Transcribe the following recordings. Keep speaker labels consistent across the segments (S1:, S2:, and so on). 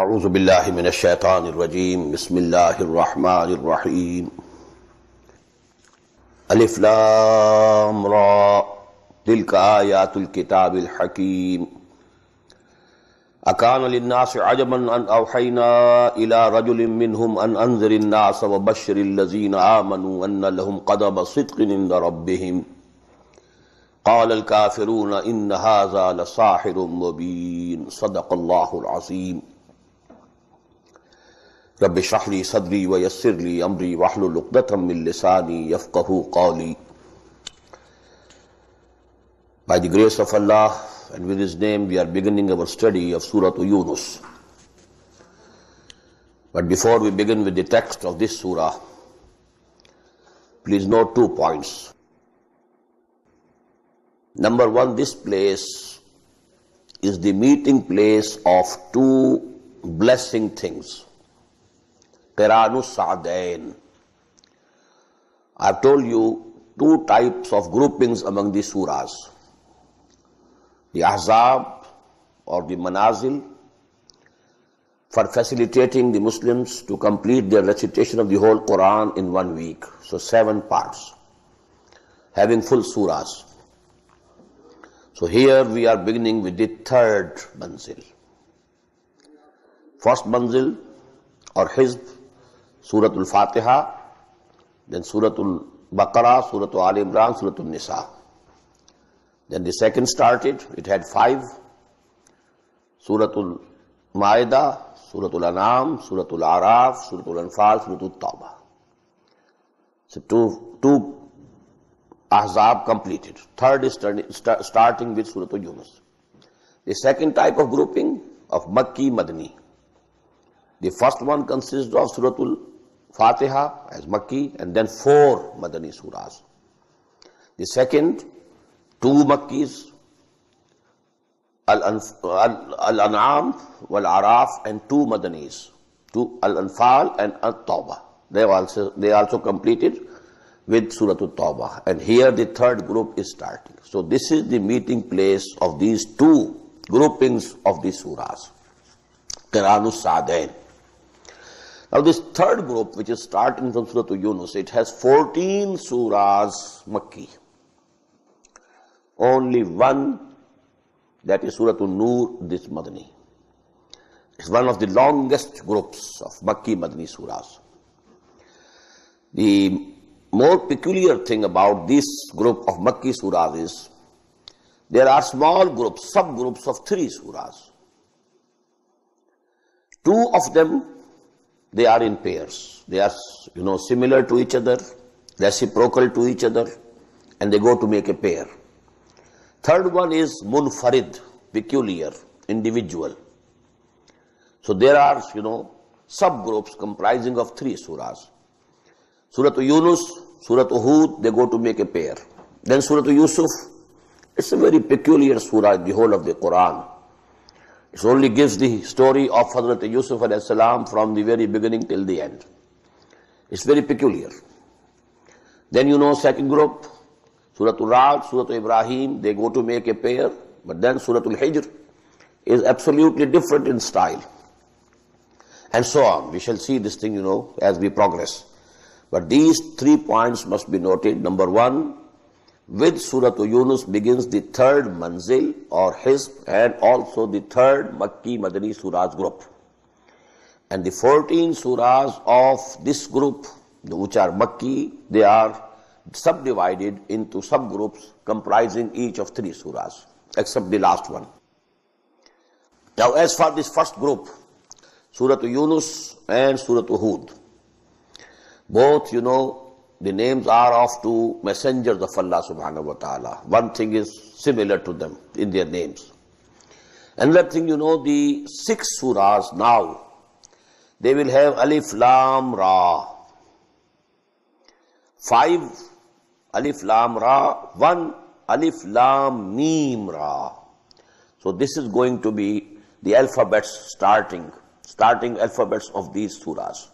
S1: أعوذ بالله من الشيطان الرجيم بسم الله الرحمن الرحيم ألف لام را تلك آيات الكتاب الحكيم أكان للناس عجبا أن أوحينا إلى رجل منهم أن أنذر الناس وبشر الذين آمنوا أن لهم قدم صدق عند ربهم قال الكافرون إن هذا لساحر مبين صدق الله العظيم رب اشرح لي صدري ويسر لي أمري واحلل عقدة من لساني يفقهوا قولي. By the grace of Allah and with His name we are beginning our study of Surah Yunus. But before we begin with the text of this surah, please note 2 points. Number one, this place is the meeting place of 2 blessing things. Qiranus Sa'dain. I have told you 2 types of groupings among the surahs. The Ahzab or the Manazil for facilitating the Muslims to complete their recitation of the whole Quran in 1 week. So 7 parts, having full surahs. So here we are beginning with the 3rd manzil. First manzil or hizb, Surah Al-Fatiha, then Surah Al-Baqarah, Surah Al-Imran, Surah Al-Nisa. Then the second started, it had 5, Surah Al-Ma'idah, Surah Al-An'am, Surah Al-Araf, Surah Al-Anfal, Surah Al-Tawbah. So two Ahzab completed. Third is starting with Surah Yunus. The second type of grouping of Makki Madani. The first one consists of Surah Al-Fatiha as Makki and then 4 Madani surahs. The second, 2 Makkis, Al-An'am, Wal-Araf and 2 Madanis, Al-Anfal and Al-Tawbah. They also completed with Surah Al-Tawbah. And here the 3rd group is starting. So this is the meeting place of these 2 groupings of the surahs. Qiranus Sa'dain. Now this 3rd group, which is starting from Surah Yunus, it has 14 surahs Makki. Only 1, that is Surah An-Nur, this Madani. It's one of the longest groups of Makki Madani surahs. The more peculiar thing about this group of Makki surahs is, there are small groups, subgroups of 3 surahs. 2 of them, they are in pairs. They are, similar to each other, reciprocal to each other, and they go to make a pair. 3rd one is Munfarid, peculiar, individual. So there are, subgroups comprising of 3 surahs. Surah Yunus, Surah Hud, they go to make a pair. Then Surah Yusuf, it's a very peculiar surah in the whole of the Quran. It only gives the story of Hazrat Yusuf alayhi salam from the very beginning till the end. It's very peculiar. Then second group, Surah Al-Ra'd, Surah Ibrahim, they go to make a pair. But then Surah Al-Hijr is absolutely different in style. And so on. We shall see this thing, as we progress. But these 3 points must be noted. Number 1, with Surah Yunus begins the 3rd manzil or hizb and also the 3rd Makki Madani surahs group. And the 14 surahs of this group, which are Makki, they are subdivided into subgroups comprising each of 3 surahs, except the last one. Now as for this first group, Surah Yunus and Surah Hud, both, the names are of 2 messengers of Allah subhanahu wa ta'ala. One thing is similar to them in their names. Another thing, the 6 surahs now, they will have Alif Lam Ra. 5 Alif Lam Ra, 1 Alif Lam Mim Ra. So this is going to be the alphabets starting alphabets of these surahs.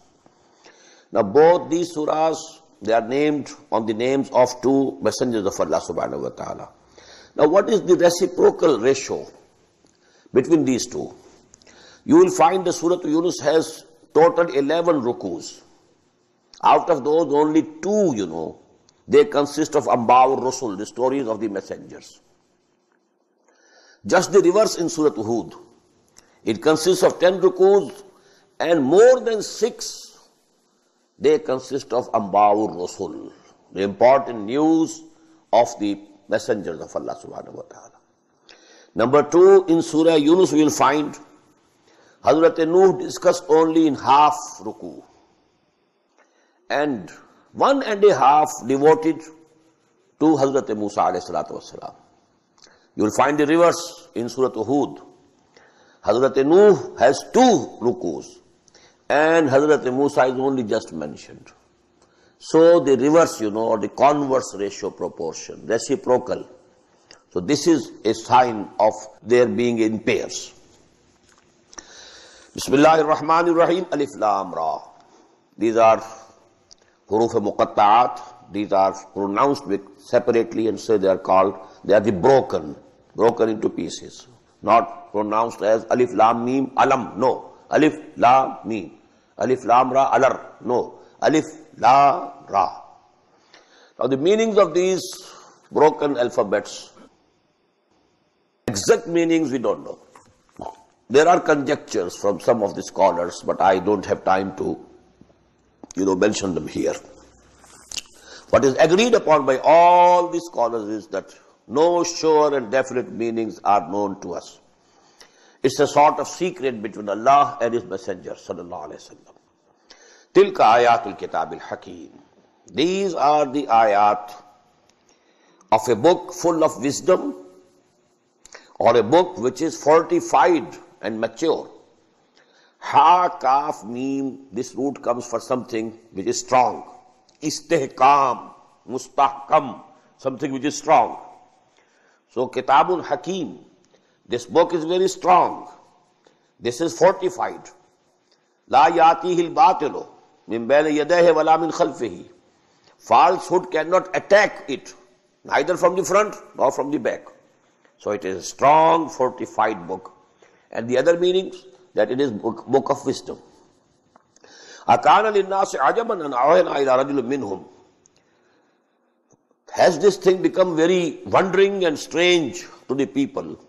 S1: Now both these surahs, they are named on the names of 2 messengers of Allah subhanahu wa ta'ala. Now what is the reciprocal ratio between these two? You will find the Surah Yunus has total 11 rukus. Out of those, only 2, they consist of Amba'ur Rasul, the stories of the messengers. Just the reverse in Surah Hud. It consists of 10 rukus, and more than 6, they consist of Amba'ur Rasul, the important news of the messengers of Allah subhanahu wa ta'ala. Number 2, in Surah Yunus we will find Hazrat Nuh discussed only in half ruku, and 1.5 devoted to Hazrat Musa alayhi salatu wasalam. You will find the reverse in Surah Hud. Hazrat Nuh has 2 rukus, and Hazrat Musa is only just mentioned. So the reverse, or the converse ratio proportion, reciprocal. So this is a sign of their being in pairs. Bismillahir-Rahmanir-Rahim, Alif Lam Ra. These are huruf muqatta'at. These are pronounced separately, and so they are the broken into pieces. Not pronounced as Alif Lam Mim Alam, no. Alif Lam Mim. Alif Lam Ra Alar, no. Alif La Ra. Now the meanings of these broken alphabets, exact meanings we don't know. There are conjectures from some of the scholars, but I don't have time to, mention them here. What is agreed upon by all the scholars is that no sure and definite meanings are known to us. It's a sort of secret between Allah and His Messenger, sallallahu alaihi wasallam. Tilka ayatul kitabil hakim. These are the ayat of a book full of wisdom, or a book which is fortified and mature. Ha, kaf, mim, this root comes for something which is strong. Istihkam, mustahkam, something which is strong. So Kitabul Hakim, this book is very strong. This is fortified. La yatihil batilu min bayni yadayhi wala min khalfihi. Falsehood cannot attack it, neither from the front nor from the back. So it is a strong, fortified book. And the other meanings, that it is book of wisdom. Akana linnasi ajaban an awhayna ila rajulin minhum. Has this thing become very wondering and strange to the people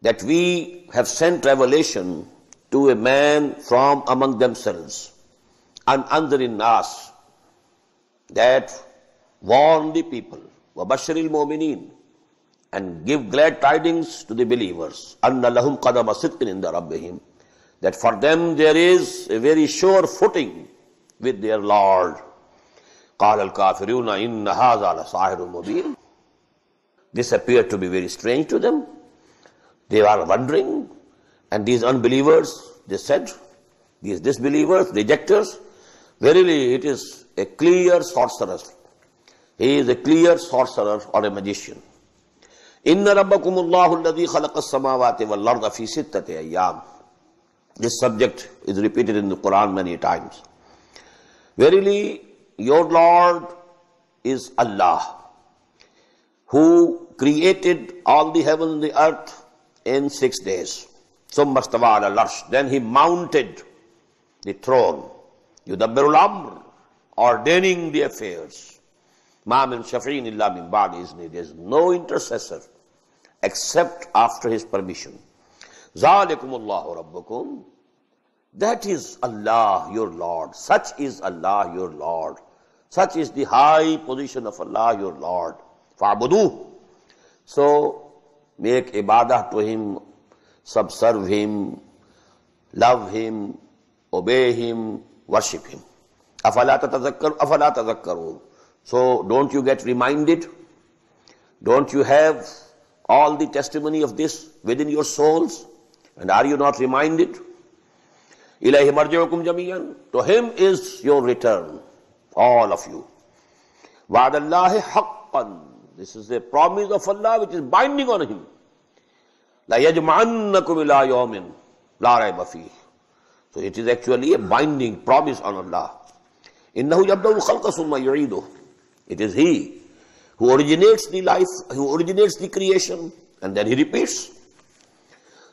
S1: that we have sent revelation to a man from among themselves, an anzirin nas, that warn the people, wa bashiril mu'minin, and give glad tidings to the believers, anna lahum qadama sidqin inda rabbihim, that for them there is a very sure footing with their Lord. قال الكافرون إن هذا لساحر مبين. This appeared to be very strange to them. They are wondering, and these unbelievers, they said, these disbelievers, rejectors, verily it is a clear sorcerer. He is a clear sorcerer or a magician. Inna rabbakumullahu alladhi khalaqa as-samawati wal arda fi sittati ayyam. This subject is repeated in the Quran many times. Verily, your Lord is Allah, who created all the heaven and the earth in 6 days. ثُمَّ اسْتَوَىٰ عَلَى الْعَرْشِ. Then He mounted the throne. يُدَبِّرُ الْأَمْرِ, ordaining the affairs. مَا مِن شَفِيعٍ إِلَّا مِن بَعْدِ إِذْنِهِ. There is no intercessor except after His permission. ذَلِكُمُ اللَّهُ رَبُّكُمْ. That is Allah, your Lord. Such is Allah, your Lord. Such is the high position of Allah, your Lord. فَعْبُدُوهُ. So, make ibadah to Him, subserve Him, love Him, obey Him, worship Him. أَفَلَا تَذَكَّرُونَ. So, don't you get reminded? Don't you have all the testimony of this within your souls? And are you not reminded? إِلَيْهِ مَرْجِعُكُمْ جَمِيعًا. To Him is your return, all of you. وَعْدَ اللَّهِ حَقًّا. This is a promise of Allah which is binding on Him. لَا يَجْمَعَنَّكُمْ إِلَىٰ يَوْمٍ لَا رَيْبَ فِيهِ. So it is actually a binding promise on Allah. إِنَّهُ يَبْدَأُ الْخَلْقَ ثُمَّ يُعِيدُهُ. It is He who originates the life, who originates the creation, and then He repeats.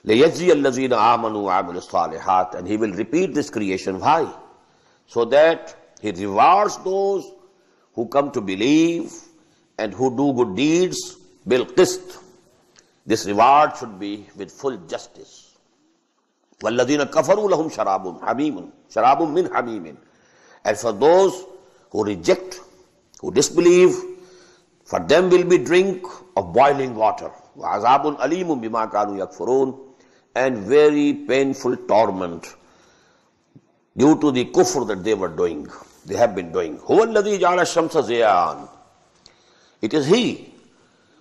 S1: لِيَجْزِيَ الَّذِينَ آمَنُوا وَعَمِلُوا الصَّالِحَاتِ, and he will repeat this creation. Why? So that he rewards those who come to believe and who do good deeds bil qist. This reward should be with full justice. وَالَّذِينَ كَفَرُوا لَهُمْ شَرَابٌ مِّنْ حَمِيمٍ. And for those who reject, who disbelieve, for them will be drink of boiling water. وَعَذَابٌ أَلِيمٌ بِمَا كَانُوا يَكْفُرُونَ. And very painful torment due to the kufr that they were doing, they have been doing. هُوَ الَّذِي جَعَلَ الشَّمْسَ ضِيَاءً. It is he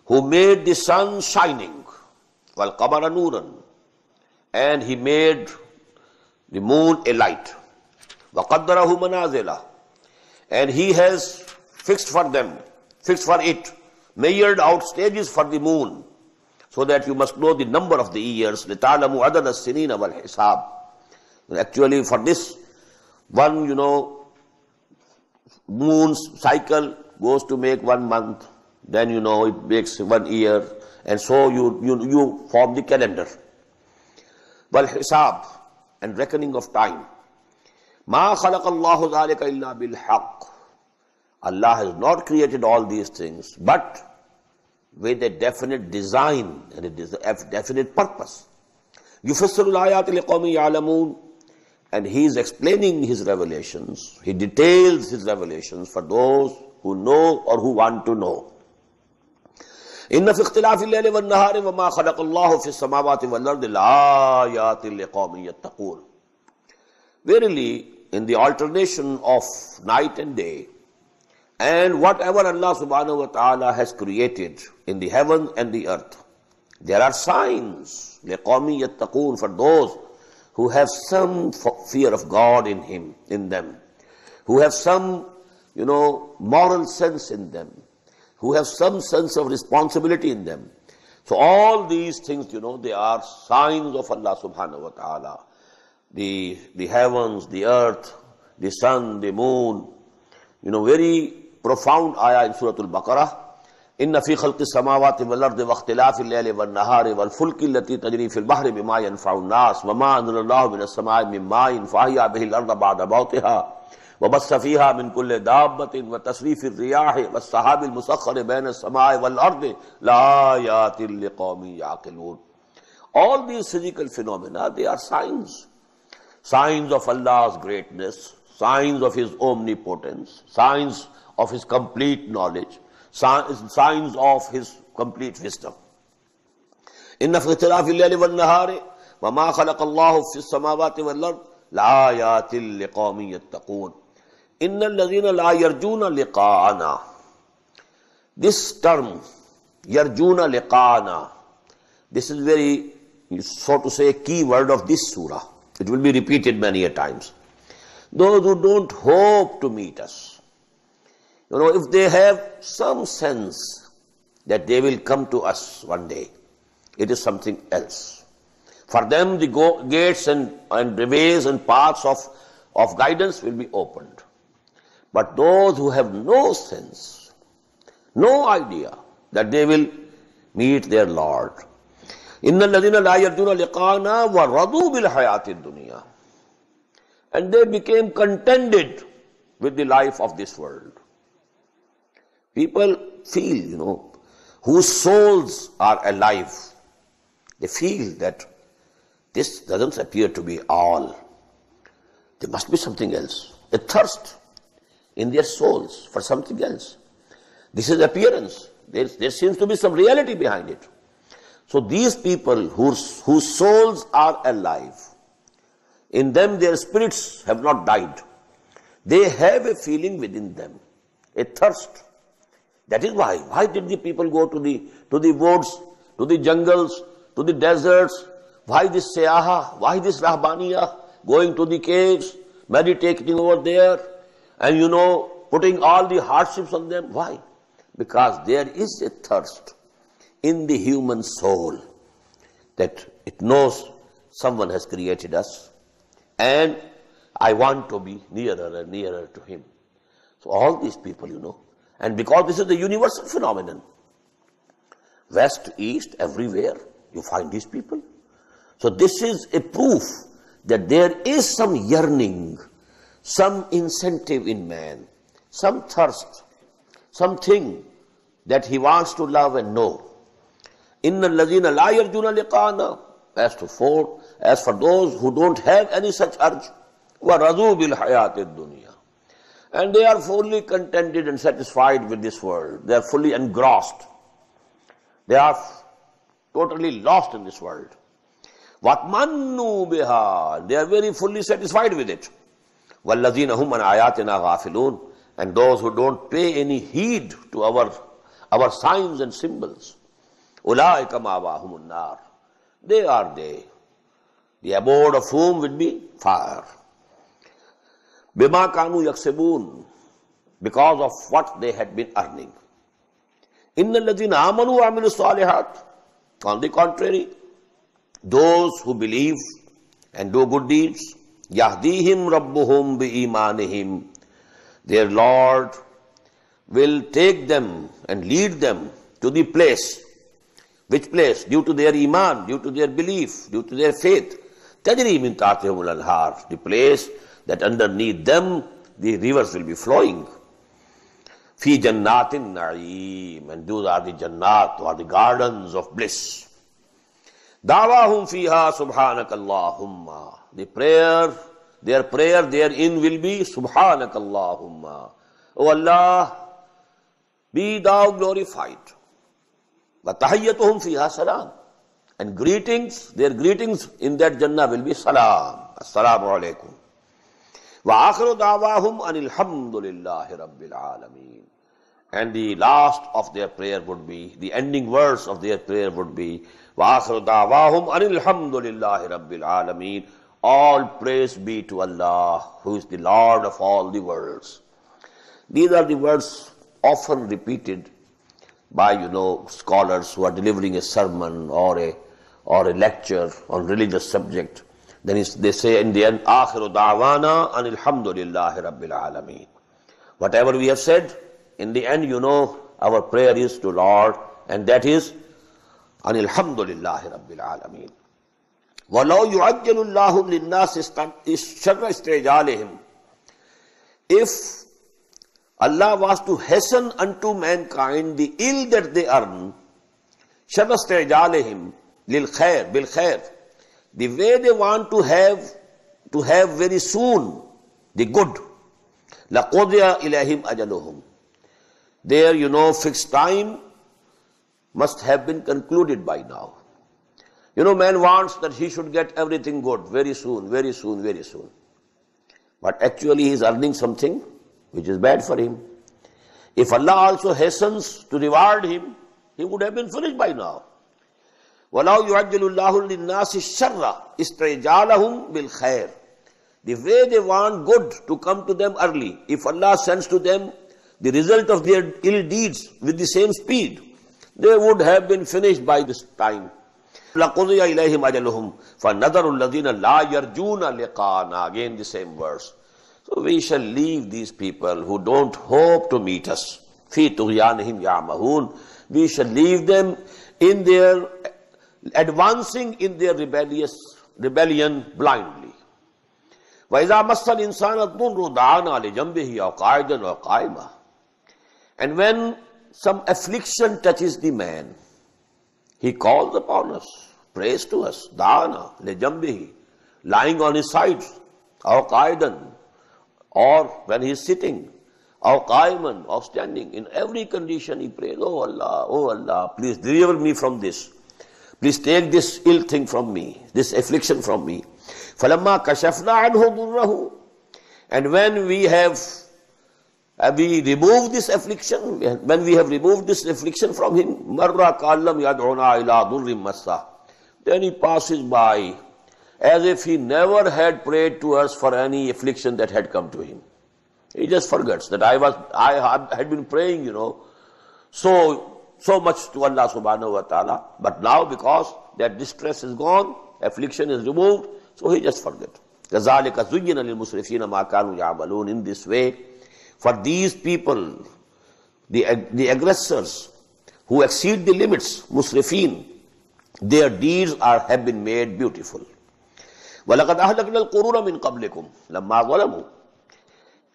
S1: who made the sun shining, وَالْقَمَرَ نُورًا, and he made the moon a light. وَقَدَّرَهُ مَنَازِلَ, and he has fixed for it, measured out stages for the moon, so that you must know the number of the years. لِتَعْلَمُوا عَدَدَ السِّنِينَ وَالْحِسَابِ. Actually, for this one, moon's cycle goes to make 1 month, then it makes 1 year, and so you form the calendar. وَالْحِسَابِ, and reckoning of time. مَا خَلَقَ اللَّهُ ذَلِكَ إِلَّا بِالْحَقِّ. Allah has not created all these things, but with a definite design and a definite purpose. يُفَسِّرُ الْآيَاتِ لِقَوْمٍ يَعْلَمُونَ. And he is explaining his revelations. He details his revelations for those who know or who want to know. إِنَّ فِي اخْتِلَافِ اللَّيْلِ وَالنَّهَارِ وَمَا خَلَقَ اللَّهُ فِي السَّمَاوَاتِ وَالْأَرْضِ لَآيَاتٍ لِقَوْمٍ يَتَّقُونَ. Verily, in the alternation of night and day, and whatever Allah subhanahu wa ta'ala has created in the heaven and the earth, there are signs, لِقَوْمٍ يَتَّقُونَ, for those who have some fear of God in them, who have some, moral sense in them, who have some sense of responsibility in them. So all these things, they are signs of Allah subhanahu wa ta'ala. The heavens, the earth, the sun, the moon, very profound ayah in Surah Al-Baqarah. إِنَّ فِي خَلْقِ السَّمَاوَاتِ وَالْأَرْضِ وَاخْتِلَافِ اللَّيْلِ وَالنَّهَارِ وَالْفُلْكِ الَّتِي تَجْرِي فِي الْبَحْرِ بِمَا يَنْفَعُ النَّاسَ وَمَا أَنزَلَ اللَّهُ مِنَ السَّمَاءِ مِن مَّاءٍ فَأَحْيَا بِهِ الْأَرْضَ بَعْدَ مَوْتِهَا وَبَثَّ فِيهَا مِن كُلِّ دَابَّةٍ وَتَصْرِيفِ الرِّيَاحِ وَالسَّحَابِ الْمُسَخَّرِ بَيْنَ السَّمَاءِ وَالْأَرْضِ لَآيَاتٍ لِقَوْمٍ يَعْقِلُونَ. All these physical phenomena, they are signs. Signs of Allah's greatness, signs of His omnipotence, signs of His complete knowledge, signs of His complete wisdom. إِنَّ فِي اخْتِلَافِ اللَّيْلِ وَالنَّهَارِ وَمَا خَلَقَ اللَّهُ فِي السَّمَاوَاتِ وَالْأَرْضِ لَآيَاتٍ لِقَوْمٍ يَتَّقُونَ. إِنَّ الَّذِينَ لَا يَرْجُونَ لِقَاءَنَا. This term, يَرْجُونَ لِقَاءَنَا, this is very, so to say, a key word of this surah. It will be repeated many a times. Those who don't hope to meet us, if they have some sense that they will come to us one day, it is something else. For them, the gates and ways and paths of guidance will be opened. But those who have no sense, no idea that they will meet their Lord, إِنَّ الَّذِينَ لَا يَرْجُونَ لِقَاءَنَا وَرَضُوا بِالْحَيَاةِ الدُّنْيَا. And they became contented with the life of this world. People feel, whose souls are alive, they feel that this doesn't appear to be all. There must be something else. A thirst in their souls for something else. This is appearance. There seems to be some reality behind it. So these people whose souls are alive, in them their spirits have not died. They have a feeling within them, a thirst. That is why. Why did the people go to the woods, to the jungles, to the deserts? Why this siyaha? Why this rahbaniyah? Going to the caves, meditating over there, and putting all the hardships on them. Why? Because there is a thirst in the human soul that it knows someone has created us, and I want to be nearer and nearer to Him. So all these people, and because this is the universal phenomenon, west, east, everywhere, you find these people. So this is a proof that there is some yearning, some incentive in man, some thirst, something that he wants to love and know. Inna allazina la yarjuna liqana. As for those who don't have any such urge, wa radu bil hayatid dunya, and they are fully contented and satisfied with this world. They are fully engrossed. They are totally lost in this world. Watmannu biha, they are very fully satisfied with it. Wallazina hum an ayatina ghafilun, and those who don't pay any heed to our signs and symbols. Ulaika ma'wahumun nar, they are they, the abode of whom will be fire. Bima kanu yaksibun, because of what they had been earning. Innal ladhina amanu wa amilu salihat, on the contrary, those who believe and do good deeds, yahdihim rabbuhum bi imanihim, their Lord will take them and lead them to the place. Which place? Due to their iman, due to their belief, due to their faith. Tajri min tahtihimul anhar, the place that underneath them the rivers will be flowing. Fi jannatin na'im, and those are the jannat, or the gardens of bliss. Dawahum fiha subhanakallahumma, their prayer therein will be subhanakallahumma, O Allah, be thou glorified. Wa tahiyyatuhum fiha salam, and their greetings in that Jannah will be salam, assalamu alaikum. Wa akhiru da'wahum anil hamdulillahi rabbil alameen, and the last of their prayer would be, the ending verse of their prayer would be, wa akhiru da'wahum anil hamdulillahi rabbil alameen, all praise be to Allah, who is the Lord of all the worlds. These are the words often repeated by, scholars who are delivering a sermon or a lecture on religious subject. Then they say in the end, Akhiru da'wana anil hamdulillahi rabbil alameen. Whatever we have said, in the end, our prayer is to Lord, and that is anil hamdulillahi rabbil alameen. وَلَوْ يُعَجَّلُ اللَّهُ لِلنَّاسِ شَرَّ اسْتِعْجَالِهِمْ, if Allah was to hasten unto mankind the ill that they earn, شَرَّ اسْتِعْجَالِهِمْ لِلْخَيْرِ بِالْخَيْرِ, the way they want to have very soon the good, لَقُضِيَ إِلَيْهِمْ أَجَلُهُمْ, their fixed time must have been concluded by now. Man wants that he should get everything good very soon, very soon, very soon. But actually he is earning something which is bad for him. If Allah also hastens to reward him, he would have been finished by now. وَلَوْ يُعَجِّلُ اللَّهُ لِلنَّاسِ الشَّرَّ إِسْتِعْجَالَهُمْ بِالْخَيْرِ, the way they want good to come to them early, if Allah sends to them the result of their ill deeds with the same speed, they would have been finished by this time. لَقُضِيَ إِلَيْهِمْ أَجَلُهُمْ فَنَذَرُ الَّذِينَ لَا يَرْجُونَ لِقَاءَنَا, again the same verse. So we shall leave these people who don't hope to meet us. فِي طُغْيَانِهِمْ يَعْمَهُونَ, we shall leave them in their advancing in their rebellion blindly. وَإِذَا مَسَّ الْإِنسَانَ الضُّرُّ دَعَانَا لِجَنْبِهِ أَوْ قَاعِدًا أَوْ قَائِمًا, and when some affliction touches the man, he calls upon us, prays to us, da'ana lejambihi, lying on his side, aw qaidan, or when he is sitting, aw qaiman, or standing. In every condition he prays, oh Allah, please deliver me from this. Please take this ill thing from me, this affliction from me. فَلَمَّا كَشَفْنَا عَنْهُ ضُرَّهُ, and when we remove this affliction, when we have removed this affliction from him, marra ka'allam yad'una ila durrim massa, then he passes by as if he never had prayed to us for any affliction that had come to him. He just forgets that I had been praying, so much to Allah subhanahu wa ta'ala, but now because that distress is gone, affliction is removed, so he just forgets. كَذَلِكَ زُيِّنَ لِلْمُسْرِفِينَ مَا كَانُوا يَعْمَلُونَ, in this way, for these people, the aggressors who exceed the limits, musrifin, Their deeds have been made beautiful. وَلَقَدْ أَهْلَكْنَا الْقُرُونَ مِنْ قَبْلِكُمْ لَمَّا ظَلَمُوا.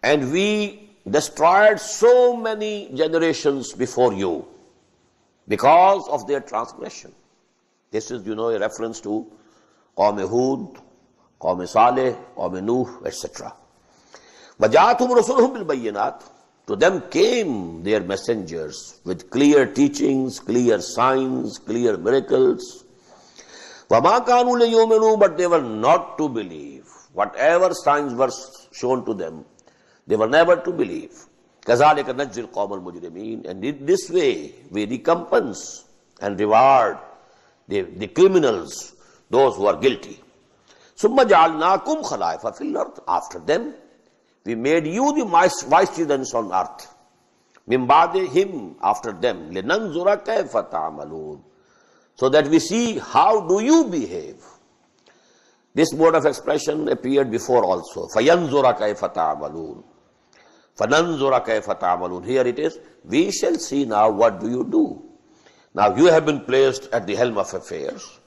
S1: And we destroyed so many generations before you because of their transgression. This is, a reference to Qawm Hud, Qawm Saleh, Qawm Nuh, etc. وَجَاءَتْهُمْ رُسُلُهُمْ بِالْبَيِّنَاتِ. To them came their messengers with clear teachings, clear signs, clear miracles. وَمَا كَانُوا لِيُؤْمِنُوا. But they were not to believe. Whatever signs were shown to them, they were never to believe. كَذَلِكَ نَجْزِي الْقَوْمَ الْمُجْرِمِينَ. And in this way, we recompense and reward the criminals, those who are guilty. ثُمَّ جَعَلْنَاكُمْ خَلَائِفَ فِي الْأَرْضِ. After them, we made you the vicegerents on earth. مِنْ بَعْدِهِمْ. After them. لِنَنْظُرَ كَيْفَ تَعْمَلُونَ. So that we see how do you behave. This mode of expression appeared before also. فَيَنْظُرَ كَيْفَ تَعْمَلُونَ. فَنَنْظُرَ كَيْفَ تَعْمَلُونَ. Here it is. We shall see now what do you do. Now you have been placed at the helm of affairs.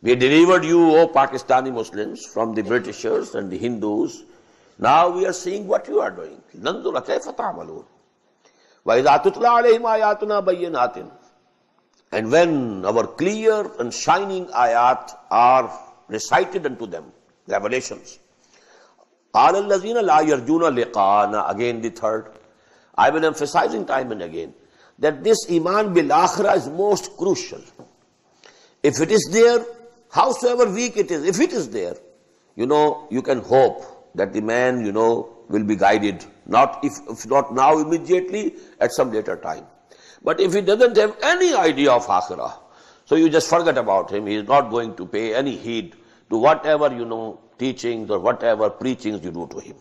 S1: We delivered you, O Pakistani Muslims, from the Britishers and the Hindus. Now we are seeing what you are doing. نَنْظُرَ كَيْفَ تَعْمَلُونَ. وَإِذَا تُتْلَى عَلَيْهِمْ آيَاتُنَا بَيِّنَاتٍ. And when our clear and shining ayat are recited unto them, revelations. قَالَ الَّذِينَ لَا يَرْجُونَ لِقَاءَنَا. Again the third. I will emphasizing time and again that this iman bil akhirah is most crucial. If it is there, howsoever weak it is, if it is there, you can hope that the man, will be guided. Not if not now immediately, at some later time. But if he doesn't have any idea of akhirah, so you just forget about him. He is not going to pay any heed to whatever, teachings or whatever preachings you do to him.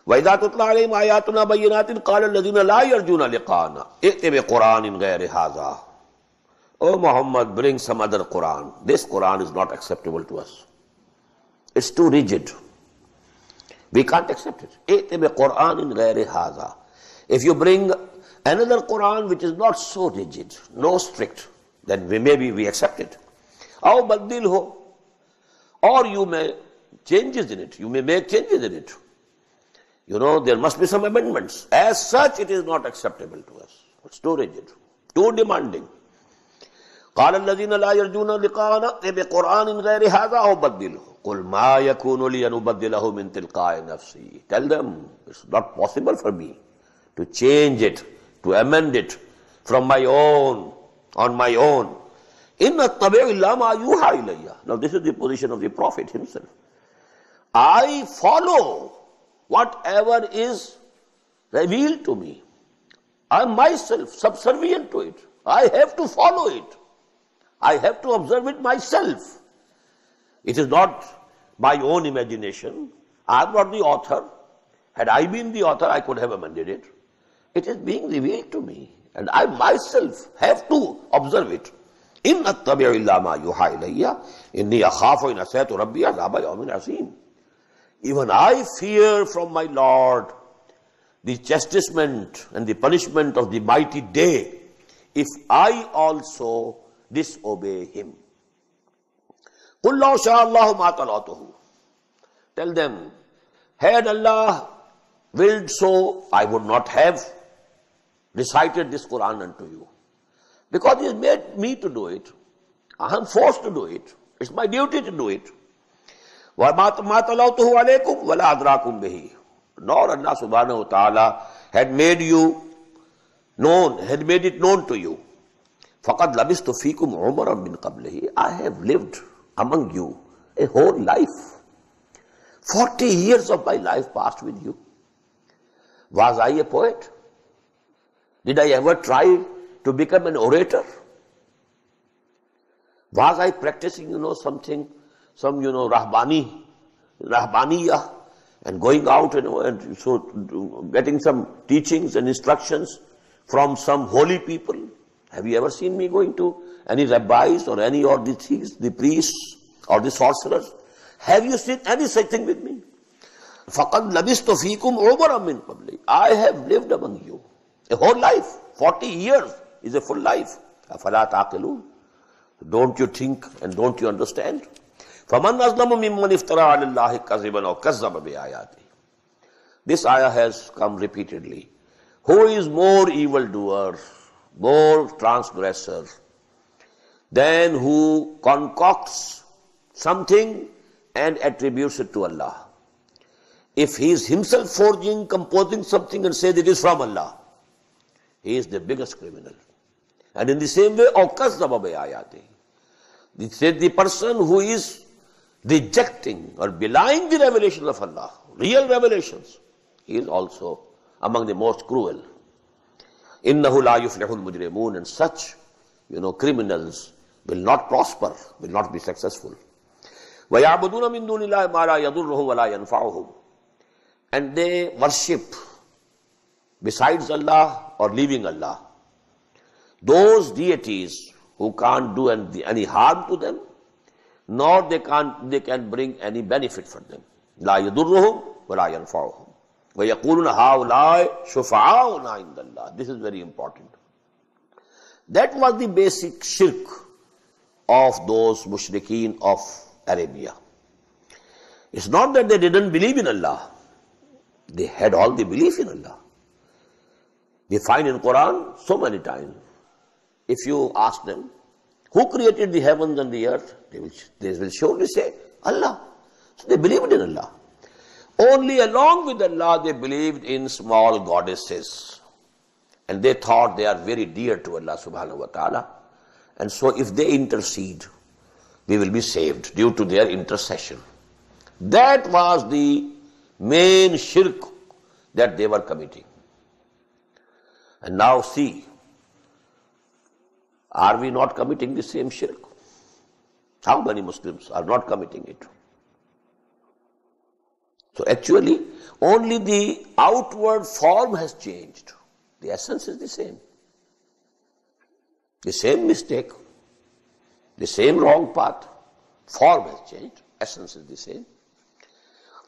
S1: وَإِذَا تُتْلَى عَلَيْهِمْ آيَاتُنَا بَيِّنَاتٍ قَالَ الَّذِينَ لَا يَرْجُونَ لِقَاءَنَا ائْتِ بِقُرْآنٍ غَيْرِ هَذَا. O Muhammad, bring some other Quran. This Quran is not acceptable to us. It's too rigid. We can't accept it. ائْتِ بِقُرْآنٍ غَيْرِ هَذَا. If you bring another Quran which is not so rigid, no strict, then maybe we accept it. أَوْ بَدِّلْهُ. Or you may changes in it. You may make changes in it. There must be some amendments. As such, it is not acceptable to us. It's too rigid, too demanding. قَالَ الَّذِينَ لَا يَرْجُونَ لِقَاءَنَا ائْتِ بِقُرْآنٍ غَيْرِ هَذَا أَوْ بَدِّلْهُ قُلْ مَا يَكُونُ لِي أَنْ أُبَدِّلَهُ مِنْ تِلْقَاءِ نَفْسِي. Tell them, it's not possible for me to change it, to amend it from my own, on my own. إِنَّ الطَّبِعُ إِلَّا مَا يُوحَى إِلَيَّ. Now this is the position of the Prophet himself. I follow whatever is revealed to me. I am myself subservient to it. I have to follow it. I have to observe it myself. It is not my own imagination. I am not the author. Had I been the author, I could have amended it. It is being revealed to me, and I myself have to observe it. إِنَّ الطَّبِعُ إِلَّا مَا يُوحَى إِلَيَّ إِنِّي أَخَافُ إِنْ عَصَيْتُ رَبِّي عَذَابَ يَوْمٍ عَظِيمٍ. Even I fear from my Lord the chastisement and the punishment of the mighty day if I also disobey him. قُلْ لَوْ شَاءَ اللَّهُ مَا طَلَعْتُهُ. Tell them, had Allah willed so, I would not have recited this Quran unto you. Because He has made me to do it. I am forced to do it. It's my duty to do it. وَمَا طَلَعْتُهُ عَلَيْكُمْ وَلَا أَدْرَاكُمْ بِهِ. Nor Allah subhanahu wa ta'ala had made you known, had made it known to you. فَقَدْ لَبِسْتُ فِيكُمْ عُمَرًا مِّن قَبْلِهِ. I have lived among you a whole life. 40 years of my life passed with you. Was I a poet? Did I ever try to become an orator? Was I practicing, something, some, rahbaniyah, and going out, and so getting some teachings and instructions from some holy people? Have you ever seen me going to any rabbis or any of the thieves, the priests or the sorcerers? Have you seen any such thing with me? فَقَدْ لَبِسْتُ فِيكُمْ عُمَرًا مِّن قَبْلِي. I have lived among you a whole life. 40 years is a full life. أَفَلَا تَعْقِلُونَ. Don't you think and don't you understand? فَمَنْ أَظْلَمُ مِمَّنِ افْتَرَى عَلَى اللَّهِ كَذِبًا أَوْ كَذَّبَ بِآيَاتِهِ. This ayah has come repeatedly. Who is more evildoer, more transgressor, than who concocts something and attributes it to Allah? If he is himself forging, composing something and says it is from Allah, he is the biggest criminal. And in the same way, أَوْ كَذَّبَ بِآيَاتِهِ. It says the person who is rejecting or belying the revelations of Allah, real revelations, he is also among the most cruel. إِنَّهُ لَا يُفْلِحُ الْمُجْرِمُونَ. And such, criminals will not prosper, will not be successful. وَيَعْبُدُونَ مِن دُونِ اللَّهِ مَا لَا يَضُرُّهُمْ وَلَا يَنْفَعُهُمْ. And they worship besides Allah or leaving Allah those deities who can't do any harm to them, nor they can bring any benefit for them. لَا يَضُرُّهُمْ وَلَا يَنْفَعُهُمْ. وَيَقُولُونَ هَؤُلَاءِ شُفَعَاؤُنَا عِندَ اللَّهِ. This is very important. That was the basic shirk of those mushrikeen of Arabia. It's not that they didn't believe in Allah. They had all the belief in Allah. We find in Quran so many times. If you ask them, who created the heavens and the earth? They will surely say, Allah. So they believed in Allah. Only along with Allah they believed in small goddesses. And they thought they are very dear to Allah subhanahu wa ta'ala. And so if they intercede, we will be saved due to their intercession. That was the main shirk that they were committing. And now see, are we not committing the same shirk? How many Muslims are not committing it? So actually, only the outward form has changed. The essence is the same. The same mistake, the same wrong path. Form has changed, essence is the same.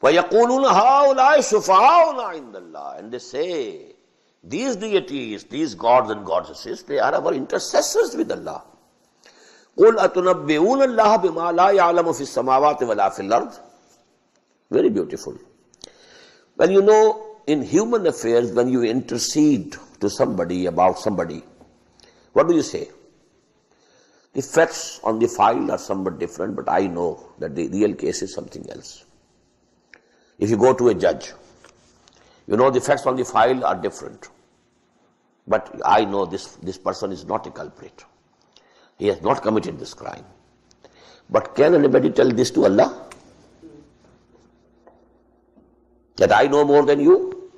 S1: وَيَقُولُونَ هَؤُلَاءِ شُفَعَاؤُنَا عِندَ اللَّهِ. And they say, these deities, these gods and goddesses, they are our intercessors with Allah. قُلْ أَتُنَبِّئُونَ اللَّهَ بِمَا لَا يَعْلَمُ فِي السَّمَاوَاتِ وَلَا فِي الْأَرْضِ. Very beautiful. Well, in human affairs, when you intercede to somebody about somebody, what do you say? The facts on the file are somewhat different, but I know that the real case is something else. If you go to a judge, the facts on the file are different. But I know this person is not a culprit. He has not committed this crime. But can anybody tell this to Allah? That I know more than you?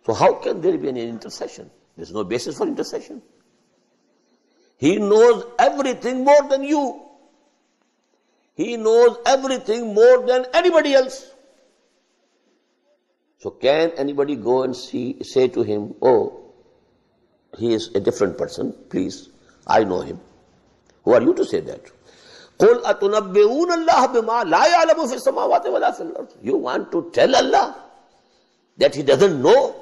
S1: So how can there be an intercession? There's no basis for intercession. He knows everything more than you. He knows everything more than anybody else. So can anybody go and say to him, oh, he is a different person, please, I know him. Who are you to say that? قُلْ أَتُنَبِّئُونَ اللَّهَ بِمَا لَا يَعْلَمُ فِي السَّمَاوَاتِ وَلَا فِي الْأَرْضِ. You want to tell Allah that He doesn't know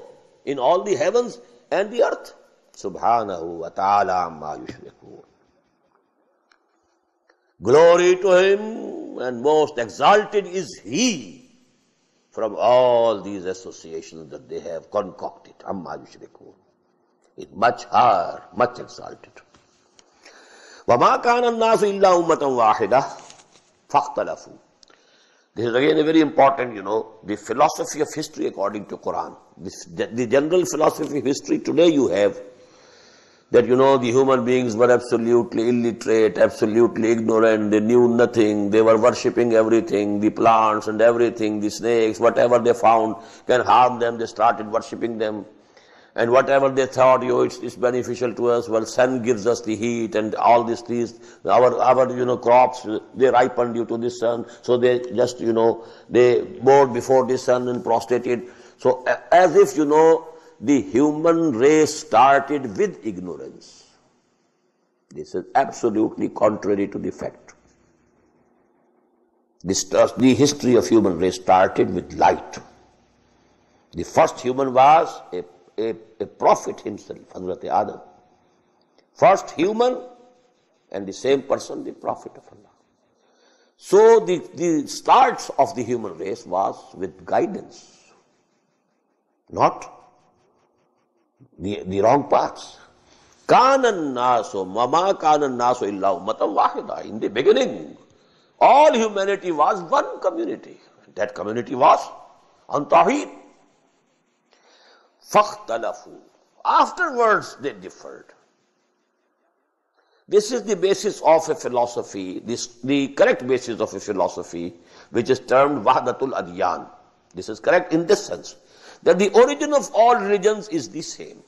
S1: in all the heavens and the earth? Subhanahu wa ta'ala amma yushrikun. Glory to Him, and most exalted is He from all these associations that they have concocted. Amma yushrikun. It's much higher, much exalted. وَمَا كَانَ النَّاسُ إِلَّا أُمَّةً وَاحِدَةً فَاخْتَلَفُوا. This is again a very important, the philosophy of history according to Quran. The general philosophy of history today you have that, the human beings were absolutely illiterate, absolutely ignorant, they knew nothing, they were worshipping everything, the plants and everything, the snakes, whatever they found can harm them, they started worshipping them. And whatever they thought, it's beneficial to us, well, sun gives us the heat and all these trees, our crops, they ripen due to the sun, so they just, they bowed before the sun and prostrated. So as if, the human race started with ignorance. This is absolutely contrary to the fact. The history of human race started with light. The first human was a prophet himself, Hazrat Adam. First human and the same person the Prophet of Allah. So the start of the human race was with guidance, not the wrong paths. Kanan naso, mama kanan naso illa ummatan wahida. In the beginning, all humanity was one community. That community was on Tawheed. Fakhtalafu. Afterwards, they differed. This is the basis of a philosophy, the correct basis of a philosophy, which is termed Wahdatul Adyan. This is correct in this sense, that the origin of all religions is the same.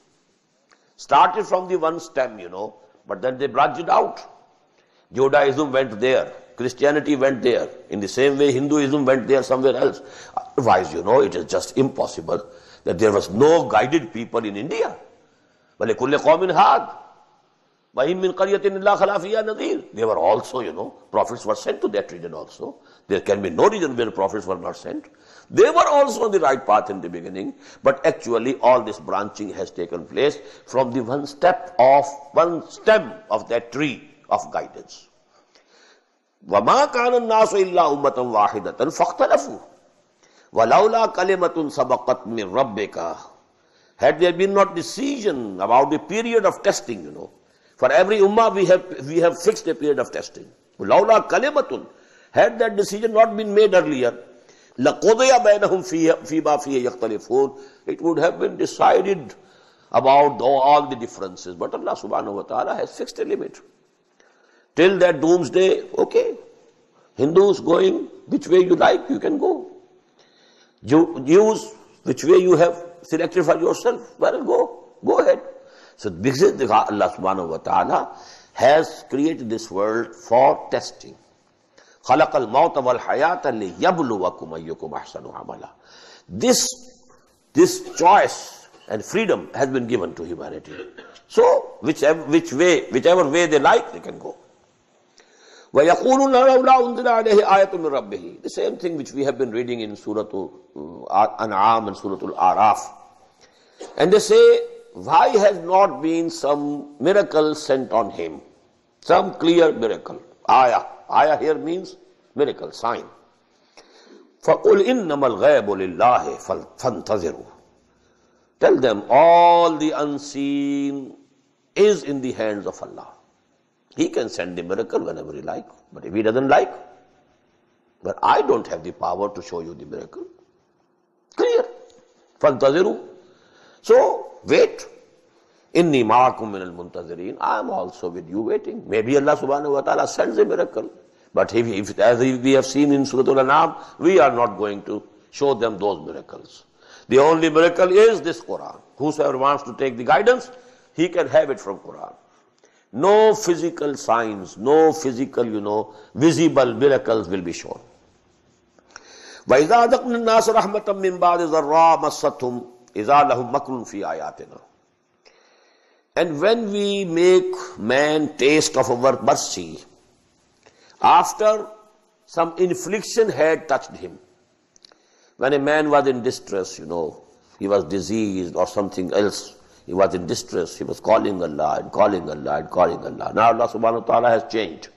S1: Started from the one stem, but then they branched out. Judaism went there, Christianity went there. In the same way, Hinduism went there somewhere else. Otherwise, it is just impossible that there was no guided people in India. They were also, prophets were sent to that region also. There can be no region where prophets were not sent. They were also on the right path in the beginning, but actually all this branching has taken place from the one stem of that tree of guidance. وَمَا كَانَ النَّاسُ إِلَّا أُمَّةً وَاحِدَةً فَاخْتَلَفُوا وَلَوْلَا كَلِمَةٌ سَبَقَتْ مِنْ رَبِّكَ. Had there been not decision about the period of testing, for every ummah we have fixed a period of testing. لَوْلَا كَلِمَةٌ. Had that decision not been made earlier, لَقُضِيَ بَيْنَهُمْ فِيمَا فِيهِ يَخْتَلِفُونَ. It would have been decided about all the differences. But Allah subhanahu wa ta'ala has fixed a limit. Till that doomsday, okay. Hindus going which way you like, you can go. Jews, which way you have selected for yourself, well, go ahead. So this is Allah subhanahu wa ta'ala has created this world for testing. خَلَقَ الْمَوْتَ وَالْحَيَاةَ لِيَبْلُوَكُمْ أَيُّكُمْ أَحْسَنُ عَمَلًا. This choice and freedom has been given to humanity. So whichever way they like, they can go. وَيَقُولُونَ لَوْلَا أُنزِلَ عَلَيْهِ آيَةٌ مِّن رَبِّهِ. The same thing which we have been reading in Surah An'am and Surah Al-Araf. And they say, why has not been some miracle sent on him? Some clear miracle. Ayah. Ayah here means miracle, sign. فَقُلْ إِنَّمَا الْغَيْبُ لِلَّهِ فَانْتَظِرُوا. Tell them all the unseen is in the hands of Allah. He can send the miracle whenever he like, but if he doesn't like, but I don't have the power to show you the miracle. Clear. فَانْتَظِرُوا. So, wait. إِنِّي مَعَكُمْ مِنَ الْمُنْتَظِرِينَ. I am also with you waiting. Maybe Allah subhanahu wa ta'ala sends a miracle. But if as we have seen in Surah Al-An'am, we are not going to show them those miracles. The only miracle is this Quran. Whosoever wants to take the guidance, he can have it from Quran. No physical signs, no physical, visible miracles will be shown. وَإِذَا أَذَقْنَا النَّاسَ رَحْمَةً مِّن بَعْدِ ضَرَّاءٍ مَسَّتْهُمْ إِذَا لَهُمْ مَكْرٌ فِي آيَاتِنَا. And when we make man taste of our mercy, after some infliction had touched him, when a man was in distress, he was diseased or something else, he was in distress, he was calling Allah and calling Allah and calling Allah. Now Allah subhanahu wa ta'ala has changed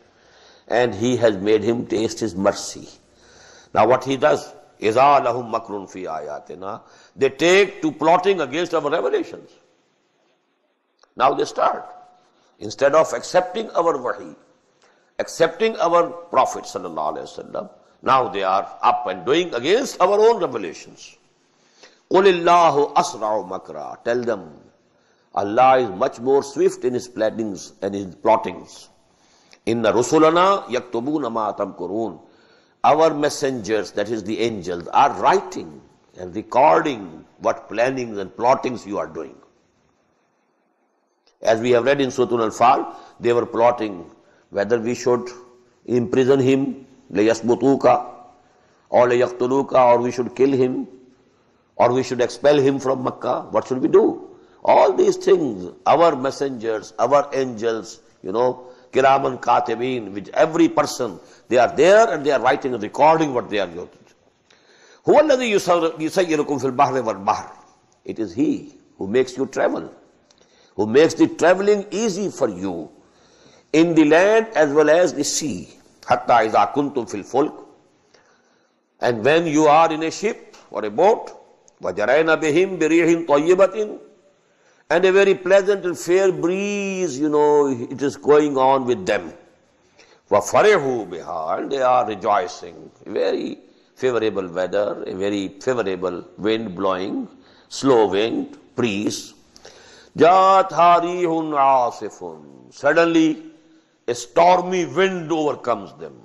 S1: and he has made him taste his mercy. Now what he does, إِذَا لَهُمْ مَكْرٌ فِي آيَاتِنَا. They take to plotting against our revelations. Now they start. Instead of accepting our wahi, accepting our Prophet sallallahu alaihi wasallam, now they are up and doing against our own revelations. قُلِ اللَّهُ أَسْرَعُ مَكْرًا. Tell them, Allah is much more swift in his plannings and his plottings. Inna rusulana yaktubuna ma tamkurun. Our messengers, that is the angels, are writing and recording what plannings and plottings you are doing. As we have read in Surah Al-Fal, they were plotting whether we should imprison him, liyasbutuka, or liyaktuluka, or we should kill him, or we should expel him from Makkah. What should we do? All these things, our messengers, our angels, kiraman katibin, which every person, they are there and they are writing and recording what they are doing. Huwa alladhi yusayyirukum fil bahri wal bahr. It is he who makes you travel, who makes the traveling easy for you in the land as well as the sea. Hatta iza kuntum fil fulk. And when you are in a ship or a boat, وَجَرَيْنَ بِهِمْ بِرِيحٍ طَيِّبَةٍ, and a very pleasant and fair breeze, it is going on with them. وَفَرِحُوا بِهَا, and they are rejoicing. Very favorable weather, a very favorable wind blowing, slow wind, breeze. جَاتْهَا رِيحٌ عَاصِفٌ, suddenly a stormy wind overcomes them.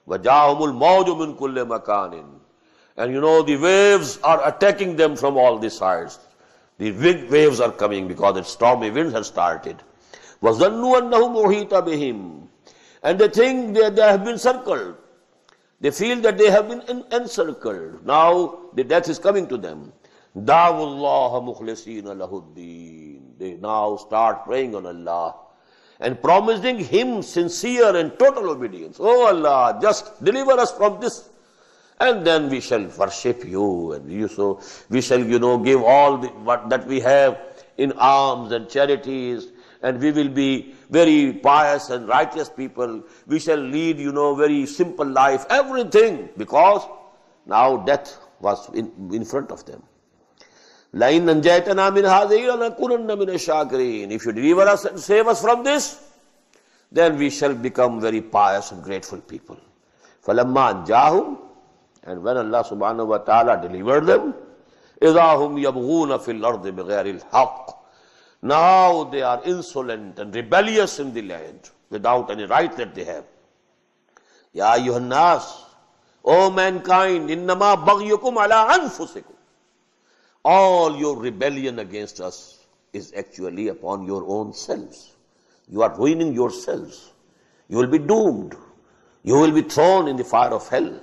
S1: وَجَاهُمُ الْمَوْجُ مِنْ كُلِّ مَكَانٍ, and the waves are attacking them from all the sides. The big waves are coming because the stormy winds have started. وَظَنُّوا أَنَّهُمْ أُحِيطَ بِهِمْ, and they think they have been circled. They feel that they have been encircled. Now the death is coming to them. دَعْوُوا اللَّهَ مُخْلِصِينَ لَهُ الدِّينَ, they now start praying on Allah and promising Him sincere and total obedience. Oh Allah, just deliver us from this, and then we shall worship you, and we shall, give all that we have in alms and charities, and we will be very pious and righteous people. We shall lead, very simple life, everything, because now death was in front of them. لَإِنْ أَنْجَيْتَنَا مِنْ هَذِهِ لَنَكُونَنَّ مِنَ الشَّاكِرِينَ. If you deliver us and save us from this, then we shall become very pious and grateful people. فَلَمَّا أَنْجَاهُمْ, and when Allah subhanahu wa ta'ala delivered them, إِذَا هُمْ يَبْغُونَ فِي الْأَرْضِ بِغَيْرِ الْحَقِّ, now they are insolent and rebellious in the land without any right that they have. يَا أَيُّهَا النَّاسِ, O mankind, إِنَّمَا بَغْيُكُمْ عَلَىٰ أَنفُسِكُمْ, all your rebellion against us is actually upon your own selves. You are ruining yourselves. You will be doomed. You will be thrown in the fire of hell.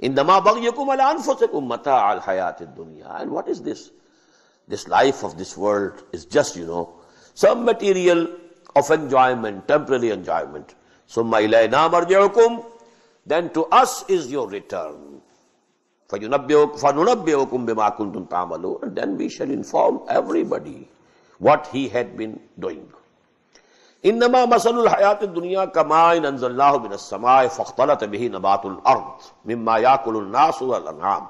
S1: إِنَّمَا بَغْيُكُمْ عَلَىٰ أَنفُسِكُمْ مَتَاعَ الْحَيَاةِ الدُّنْيَا. And what is this? This life of this world is just, some material of enjoyment, temporary enjoyment. ثُمَّ إِلَيْنَا مَرْجِعُكُمْ, then to us is your return. فَنُنَبِّئُكُمْ بِمَا كُنْتُمْ تَعْمَلُونَ, and then we shall inform everybody what he had been doing. إِنَّمَا مَثَلُ الْحَيَاةِ الدُّنْيَا كَمَاءٍ أَنزَلْنَاهُ مِنَ السَّمَاءِ فَاخْتَلَطَ بِهِ نَبَاتُ الْأَرْضِ مِمَّا يَأْكُلُ النَّاسُ وَالْأَنْعَامُ.